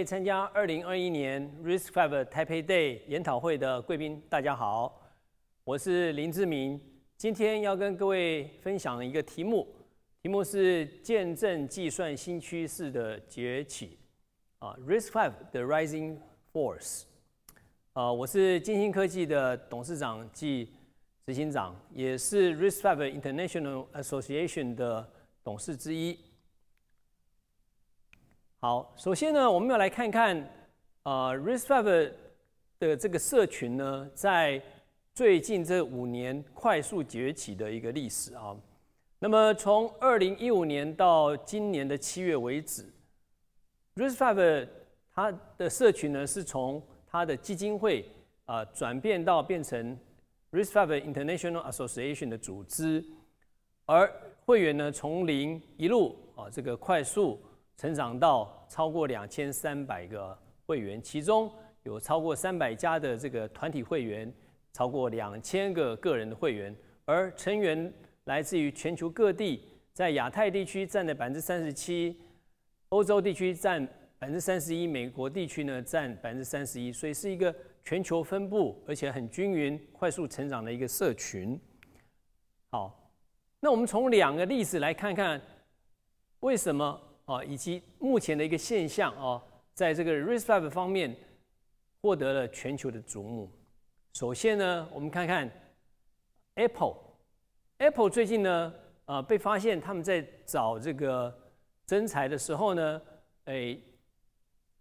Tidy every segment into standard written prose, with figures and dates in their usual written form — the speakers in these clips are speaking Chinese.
位参加2021年 RISC-V Taipei Day 研讨会的贵宾，大家好，我是林志明。今天要跟各位分享一个题目，题目是见证计算新趋势的崛起，RISC-V The Rising Force。我是金星科技的董事长暨执行长，也是 RISC-V International Association 的董事之一。好，首先呢，我们要来看看RISC-V 的这个社群呢，在最近这5年快速崛起的一个历史啊。那么从2015年到今年的7月为止 ，RISC-V 它的社群呢是从它的基金会转变到变成 RISC-V International Association 的组织，而会员呢从0一路这个快速成长到超过2300个会员，其中有超过300家的这个团体会员，超过2000个个人的会员，而成员来自于全球各地，在亚太地区占了37%，欧洲地区占31%，美国地区呢占31%，所以是一个全球分布而且很均匀、快速成长的一个社群。好，那我们从2个例子来看看为什么以及目前的一个现象在这个 RISC-V 方面获得了全球的瞩目。首先呢，我们看看 Apple 最近呢被发现他们在找这个真才的时候呢，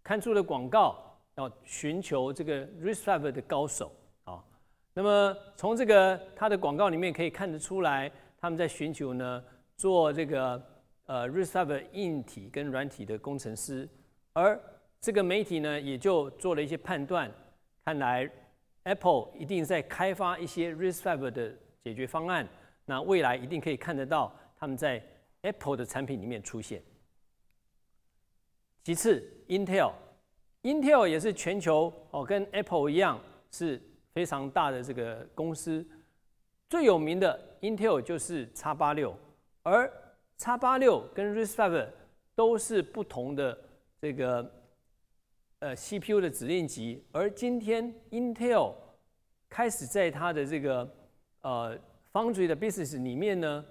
看出了广告要寻求这个 RISC-V 的高手啊。那么从这个它的广告里面可以看得出来，他们在寻求呢做这个RISC-V 硬体跟软体的工程师，而这个媒体呢也就做了一些判断，看来 Apple 一定在开发一些 RISC-V 的解决方案，那未来一定可以看得到他们在 Apple 的产品里面出现。其次 Intel 也是全球跟 Apple 一样是非常大的这个公司，最有名的 Intel 就是 X86， 而 X86 跟 RISC-V 都是不同的这个CPU 的指令集，而今天 Intel 开始在它的这个Foundry 的 business 里面呢，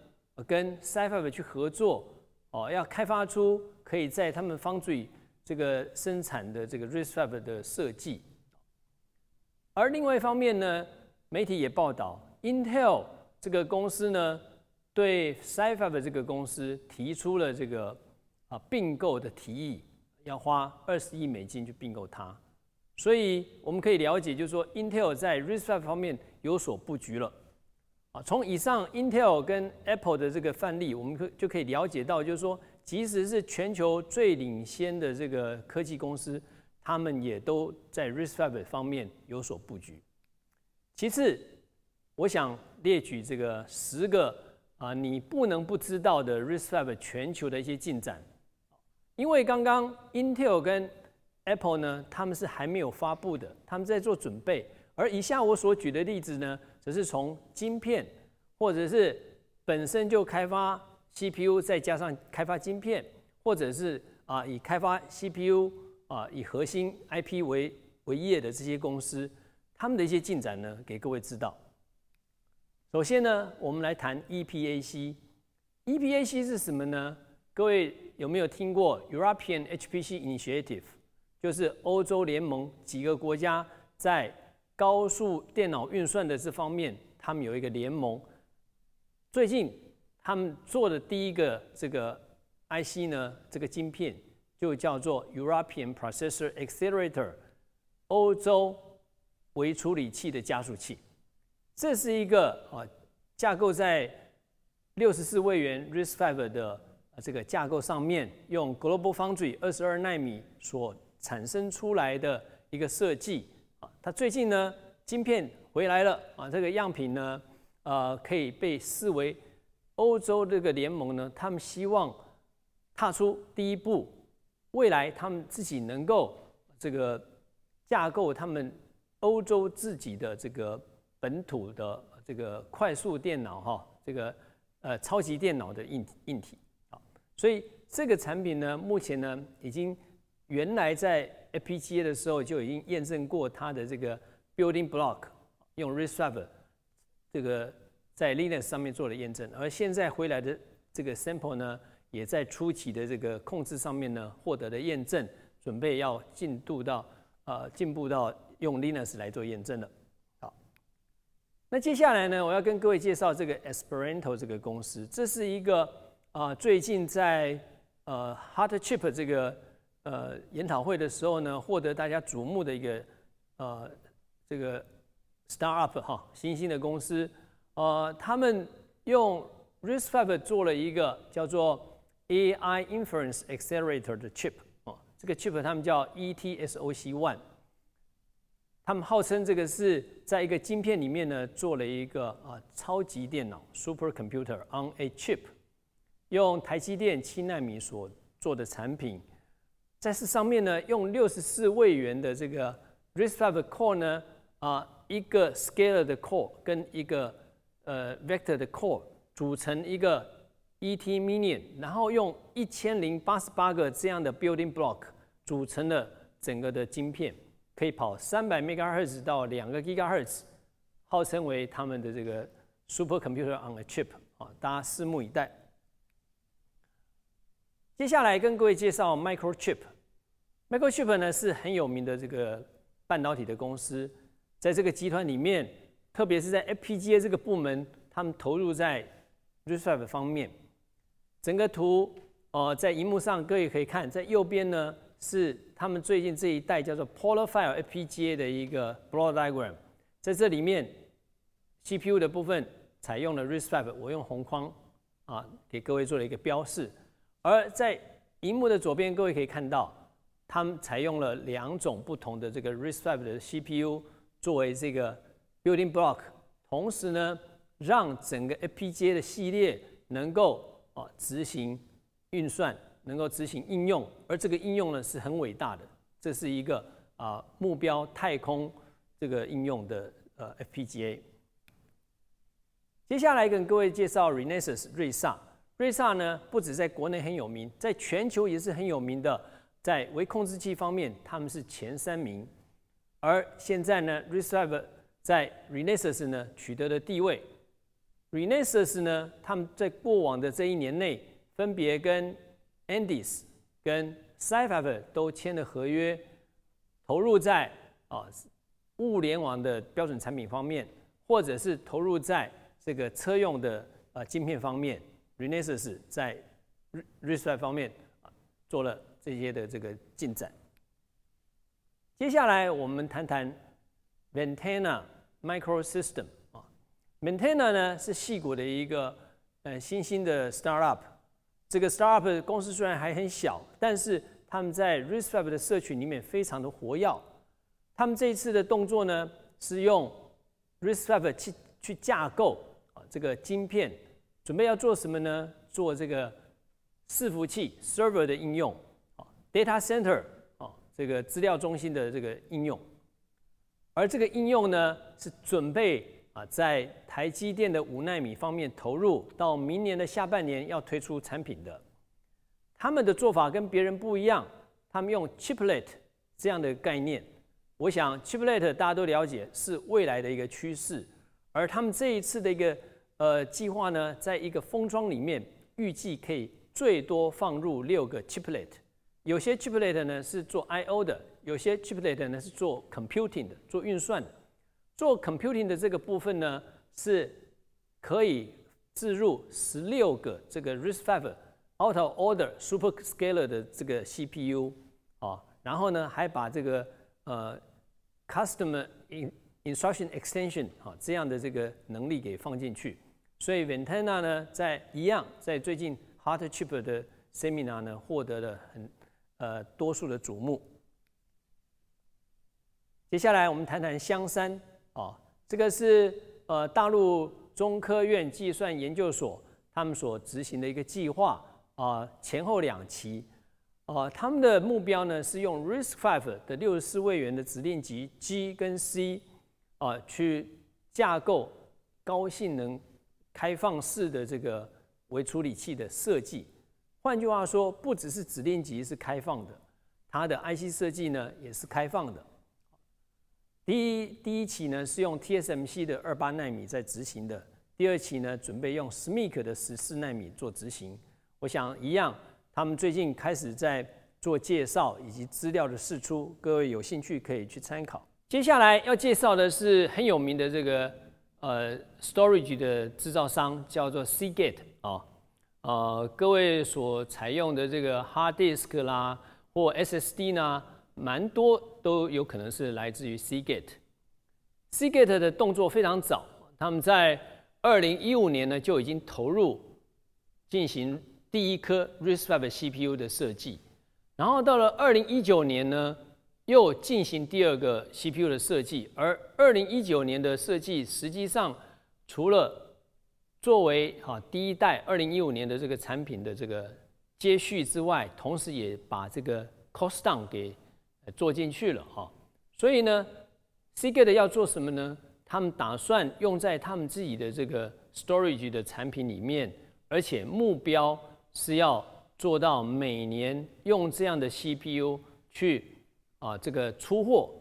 跟 Sci-Fi 去合作要开发出可以在他们 Foundry 这个生产的这个 RISC-V 的设计。而另外一方面呢，媒体也报道 Intel 这个公司呢，对 Sci-Fi 这个公司提出了这个并购的提议，要花20亿美金去并购它。所以我们可以了解，就是说 Intel 在 RISC-V 方面有所布局了。从以上 Intel 跟 Apple 的这个范例，我们就可以了解到，就是说，即使是全球最领先的这个科技公司，他们也都在 RISC-V 方面有所布局。其次，我想列举这个10个你不能不知道的 RISC-V 全球的一些进展。因为刚刚 Intel 跟 Apple 呢，他们是还没有发布的，他们在做准备。而以下我所举的例子呢，则是从晶片或者是本身就开发 CPU， 再加上开发晶片，或者是以开发 CPU 以核心 IP 为业的这些公司，他们的一些进展呢，给各位知道。首先呢，我们来谈 EPAC。EPAC 是什么呢？各位有没有听过 European HPC Initiative？ 就是欧洲联盟几个国家在高速电脑运算的这方面，他们有一个联盟。最近他们做的第一个这个 IC 呢，这个晶片就叫做 European Processor Accelerator， 欧洲微处理器的加速器。这是一个架构在64位元 RISC-V 的这个架构上面，用 Global Foundry 22奈米所产生出来的一个设计。它最近呢，晶片回来了这个样品呢，可以被视为欧洲这个联盟呢，他们希望踏出第一步，未来他们自己能够这个架构他们欧洲自己的这个本土的这个快速电脑这个超级电脑的硬体所以这个产品呢，目前呢已经原来在 FPGA 的时候就已经验证过它的这个 building block， 用 RISC-V 这个在 Linux 上面做了验证，而现在回来的这个 sample 呢，也在初期的这个控制上面呢获得了验证，准备要进步到用 Linux 来做验证了。好，那接下来呢，我要跟各位介绍这个 Esperanto 这个公司，这是一个最近在Hardchip 这个研讨会的时候呢，获得大家瞩目的一个这个 startup 哈，新兴的公司，他们用 RISC-V 做了一个叫做 AI Inference Accelerator 的 chip， 这个 chip 他们叫 ETSoC1， 他们号称这个是在一个晶片里面呢做了一个超级电脑 supercomputer on a chip， 用台积电7奈米所做的产品，在这上面呢用64位元的这个 RISC-V core 呢一个 scalar 的 core 跟一个vector 的 core 组成一个 ET Minion， 然后用1088个这样的 building block 组成了整个的晶片，可以跑300 MHz 到2个 GHz， 号称为他们的这个 supercomputer on a chip， 大家拭目以待。接下来跟各位介绍 Microchip。Microchip 呢是很有名的这个半导体的公司，在这个集团里面，特别是在 FPGA 这个部门，他们投入在 RISC-V 方面。整个图在荧幕上各位可以看，在右边呢是他们最近这一代叫做 Polarfire FPGA 的一个 block diagram， 在这里面 CPU 的部分采用了 RISC-V， 我用红框给各位做了一个标示。而在荧幕的左边，各位可以看到，他们采用了2种不同的这个 RISC-V 的 CPU 作为这个 building block， 同时呢，让整个 FPGA 的系列能够执行运算，能够执行应用，而这个应用呢是很伟大的，这是一个目标太空这个应用的FPGA。接下来跟各位介绍 Renesas 瑞萨。瑞萨呢不止在国内很有名，在全球也是很有名的，在微控制器方面他们是前3名。而现在呢 RISC-V 在 Renesas 呢取得了地位。Renesas 呢，他们在过往的这1年内，分别跟 Andes 跟 Sci-Fi 都签了合约，投入在物联网的标准产品方面，或者是投入在这个车用的晶片方面。Renesas 在 RISC-V 方面做了这些的这个进展。接下来我们谈谈 Ventana Microsystem。Ventana 呢是矽谷的一个新兴的 startup。这个 startup 公司虽然还很小，但是他们在 RISC-V 的社群里面非常的活跃。他们这一次的动作呢是用 RISC-V 去架构这个晶片。准备要做什么呢？做这个伺服器 server 的应用，data center 这个资料中心的这个应用。而这个应用呢，是准备在台积电的5奈米方面投入，到明年的下半年要推出产品的。他们的做法跟别人不一样，他们用 chiplet 这样的概念。我想 chiplet 大家都了解是未来的一个趋势，而他们这一次的一个计划呢，在一个封装里面，预计可以最多放入6个 chiplet。有些 chiplet 呢是做 I/O 的，有些 chiplet 呢是做 computing 的，做运算的。做 computing 的这个部分呢，是可以置入16个这个 RISC-V out of order superscalar 的这个 CPU 然后呢还把这个customer instruction extension 这样的这个能力给放进去。所以 Ventana 呢，在最近 Hardchip 的 Seminar 呢，获得了多数的瞩目。接下来我们谈谈香山这个是大陆中科院计算研究所他们所执行的一个计划前后2期他们的目标呢是用 RISC-V 的64位元的指令集 G 跟 C 去架构高性能开放式的这个微处理器的设计。换句话说，不只是指令集是开放的，它的 IC 设计呢也是开放的。第一期呢是用 TSMC 的28奈米在执行的，第二期呢准备用 SMIC 的14奈米做执行。我想一样，他们最近开始在做介绍以及资料的释出，各位有兴趣可以去参考。接下来要介绍的是很有名的这个storage 的制造商，叫做 Seagate 啊。各位所采用的这个 hard disk 啦或 SSD 呢，蛮多都有可能是来自于 Seagate。Seagate 的动作非常早，他们在2015年呢就已经投入进行第一颗 RISC-V CPU 的设计，然后到了2019年呢，又进行第二个 CPU 的设计。而2019年的设计，实际上除了作为第一代2015年的这个产品的这个接续之外，同时也把这个 cost down 给做进去了哈。所以呢 ，Seagate 要做什么呢？他们打算用在他们自己的这个 storage 的产品里面，而且目标是要做到每年用这样的 CPU 去这个出货，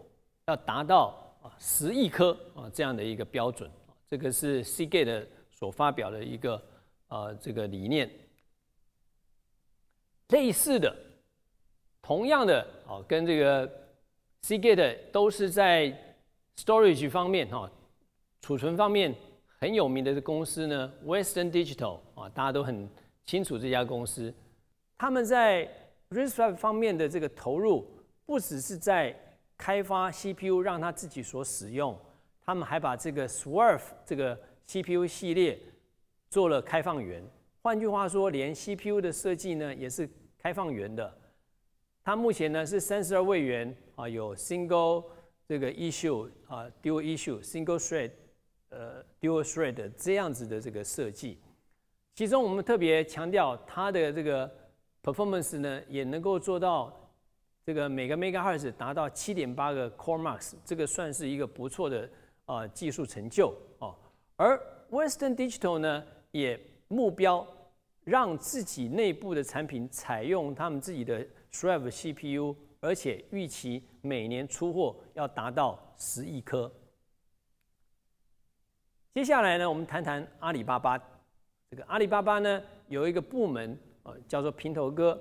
要达到10亿颗这样的一个标准。这个是 Seagate 所发表的一个这个理念。类似的，同样的跟这个 Seagate 都是在 storage 方面储存方面很有名的公司呢 ，Western Digital 大家都很清楚这家公司。他们在 RISC-V 方面的这个投入，不只是在开发 CPU 让它自己所使用，他们还把这个 Swerve 这个 CPU 系列做了开放源。换句话说，连 CPU 的设计呢也是开放源的。它目前呢是32位元有 single 这个 issue dual issue single thread dual thread 这样子的这个设计。其中我们特别强调它的这个 performance 呢，也能够做到这个每个 megahertz 达到7.8个 core max， 这个算是一个不错的技术成就而 Western Digital 呢，也目标让自己内部的产品采用他们自己的 Swerve CPU， 而且预期每年出货要达到10亿颗。接下来呢，我们谈谈阿里巴巴。这个阿里巴巴呢有一个部门叫做平头哥。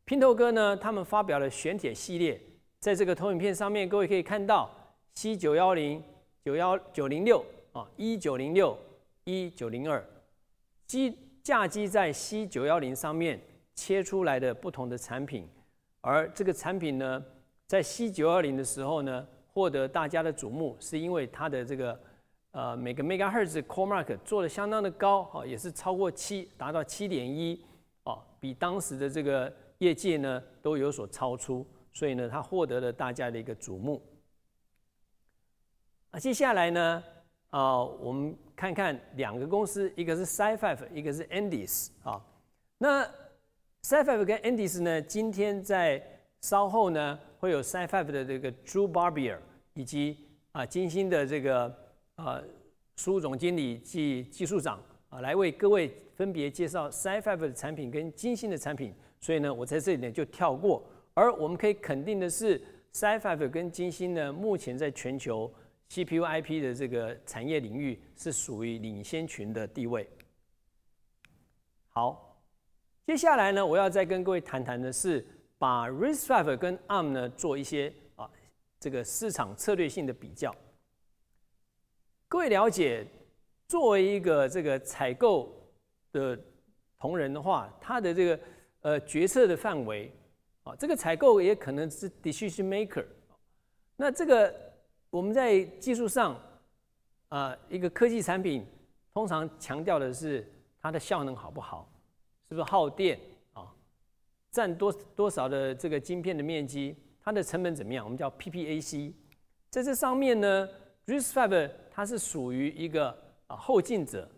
平头哥呢，他们发表了玄铁系列，在这个投影片上面，各位可以看到 C910、906、1906、1902，架基在 C910上面切出来的不同的产品，而这个产品呢，在 C920的时候呢，获得大家的瞩目，是因为它的这个每个 megahertz core mark 做的相当的高也是超过7，达到7.1比当时的这个业界呢都有所超出，所以呢，它获得了大家的一个瞩目。接下来呢，我们看看两个公司，一个是 SiFive， 一个是 Andes 那 SiFive 跟 Andes 呢，今天在稍后呢会有 SiFive 的这个 Drew Barbier 以及金星的这个苏总经理及技术长来为各位分别介绍 SiFive 的产品跟金星的产品，所以呢，我在这里呢就跳过。而我们可以肯定的是 ，SiFive 跟金星呢，目前在全球 CPU IP 的这个产业领域是属于领先群的地位。好，接下来呢，我要再跟各位谈谈的是，把 RISC-V 跟 ARM 呢做一些这个市场策略性的比较。各位了解，作为一个这个采购的同仁的话，他的这个决策的范围这个采购也可能是 decision maker。那这个我们在技术上一个科技产品通常强调的是它的效能好不好，是不是耗电占多少的这个晶片的面积，它的成本怎么样，我们叫 PPAC。在这上面呢 RISC-V 它是属于一个后进者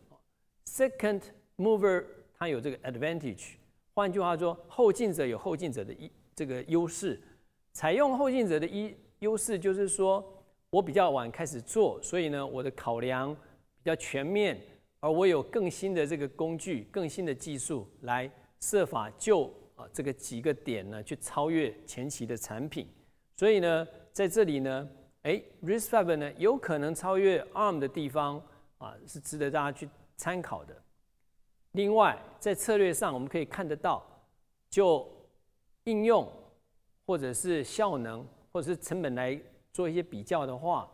，second mover 它有这个 advantage。换句话说，后进者有后进者的这个优势。采用后进者的优势就是说，我比较晚开始做，所以呢，我的考量比较全面，而我有更新的这个工具、更新的技术来设法就这个几个点呢去超越前期的产品，所以呢，在这里呢，RISC-V 呢有可能超越 ARM 的地方是值得大家去参考的。另外，在策略上我们可以看得到，就应用或者是效能或者是成本来做一些比较的话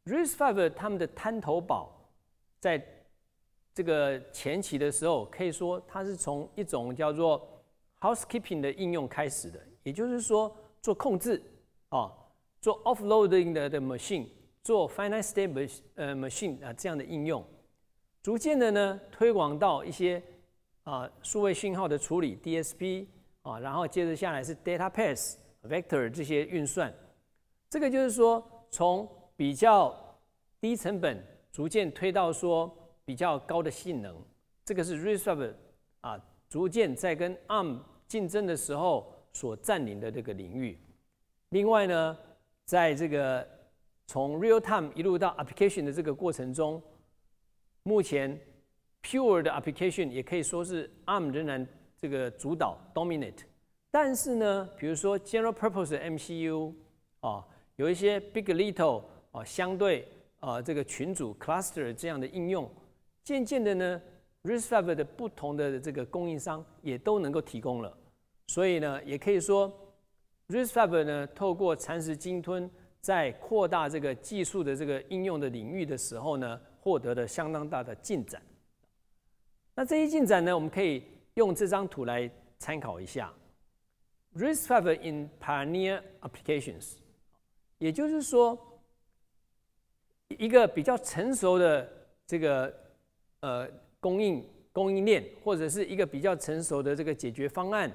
，RISC-V 他们的滩头堡在这个前期的时候，可以说它是从一种叫做 housekeeping 的应用开始的，也就是说做控制做 offloading 的 machine， 做 finite state machine 这样的应用，逐渐的呢推广到一些数位讯号的处理 DSP 然后接着下来是 data path、vector 这些运算，这个就是说从比较低成本逐渐推到说比较高的性能，这个是 RISC-V 逐渐在跟 ARM 竞争的时候所占领的这个领域。另外呢，在这个从 real time 一路到 application 的这个过程中，目前 pure 的 application 也可以说是 ARM 仍然这个主导 dominate， 但是呢，比如说 general purpose 的 MCU 有一些 big little 相对这个群组 cluster 这样的应用，渐渐的呢 RISC-V 的不同的这个供应商也都能够提供了，所以呢，也可以说 RISC-V 呢透过蚕食鲸吞，在扩大这个技术的这个应用的领域的时候呢，获得了相当大的进展。那这些进展呢，我们可以用这张图来参考一下 RISC-V in pioneer applications， 也就是说，一个比较成熟的这个供应链，或者是一个比较成熟的这个解决方案，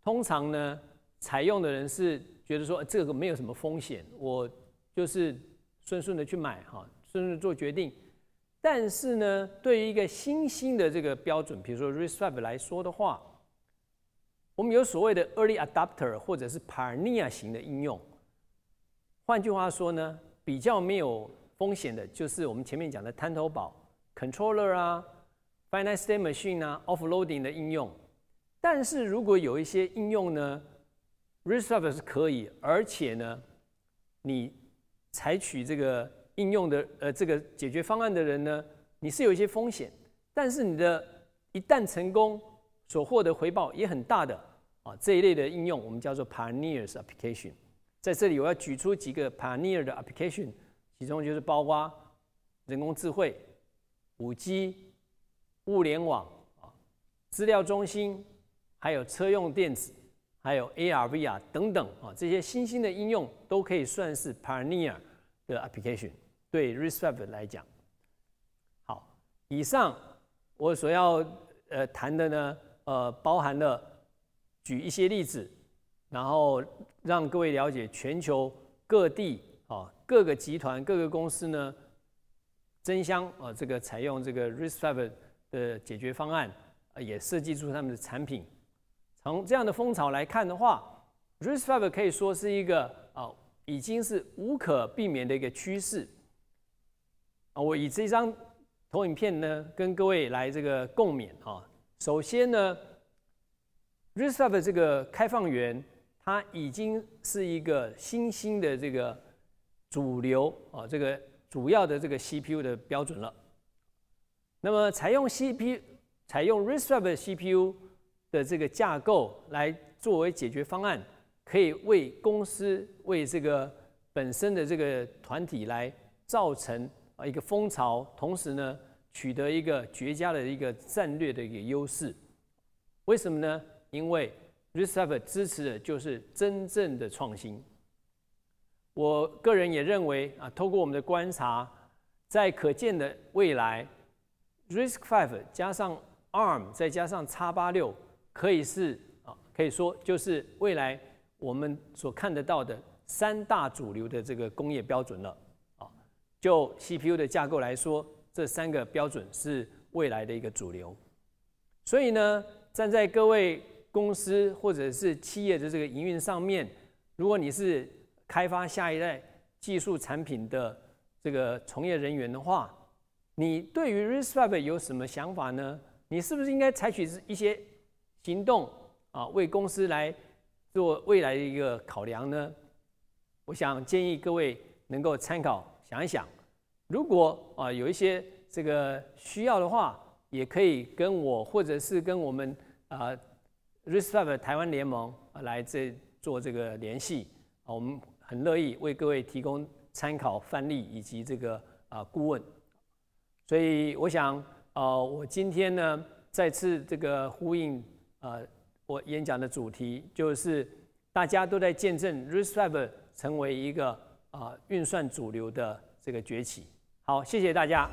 通常呢，采用的人是觉得说这个没有什么风险，我就是顺顺的去买顺顺的做决定。但是呢，对于一个新兴的这个标准，比如说 RISC-V 来说的话，我们有所谓的 early adopter 或者是 pioneer 型的应用。换句话说呢，比较没有风险的，就是我们前面讲的滩头堡 controller finite state machine offloading 的应用。但是如果有一些应用呢 RISC-V 是可以，而且呢，你采取这个应用的这个解决方案的人呢，你是有一些风险，但是你的一旦成功，所获得回报也很大的这一类的应用，我们叫做 pioneers application。在这里我要举出几个 pioneer 的 application， 其中就是包括人工智慧、5G、物联网资料中心，还有车用电子，还有 AR、VR 等等这些新兴的应用都可以算是 pioneer 的 application。对 RISC-V 来讲，好，以上我所要谈的呢，包含了举一些例子，然后让各位了解全球各地各个集团、各个公司呢争相这个采用这个 RISC-V 的解决方案，也设计出他们的产品。从这样的风潮来看的话 ，RISC-V 可以说是一个已经是无可避免的一个趋势。我以这张投影片呢，跟各位来这个共勉首先呢 ，RISC-V 这个开放源，它已经是一个新兴的这个主流这个主要的这个 CPU 的标准了。那么采用 RISC-V CPU 的这个架构来作为解决方案，可以为公司为这个本身的这个团体来造成一个风潮，同时呢，取得一个绝佳的一个战略的一个优势。为什么呢？因为 RISC-V 支持的就是真正的创新。我个人也认为透过我们的观察，在可见的未来 ，RISC-V 加上 ARM 再加上 X86， 可以说就是未来我们所看得到的3大主流的这个工业标准了。就 CPU 的架构来说，这3个标准是未来的一个主流。所以呢，站在各位公司或者是企业的这个营运上面，如果你是开发下一代技术产品的这个从业人员的话，你对于 RISC-V 有什么想法呢？你是不是应该采取一些行动为公司来做未来的一个考量呢？我想建议各位能够参考想一想，如果有一些这个需要的话，也可以跟我或者是跟我们RISC-V 台湾联盟来做这个联系，我们很乐意为各位提供参考范例以及这个顾问。所以我想我今天呢再次这个呼应我演讲的主题，就是大家都在见证 RISC-V 成为一个运算主流的这个崛起。好，谢谢大家。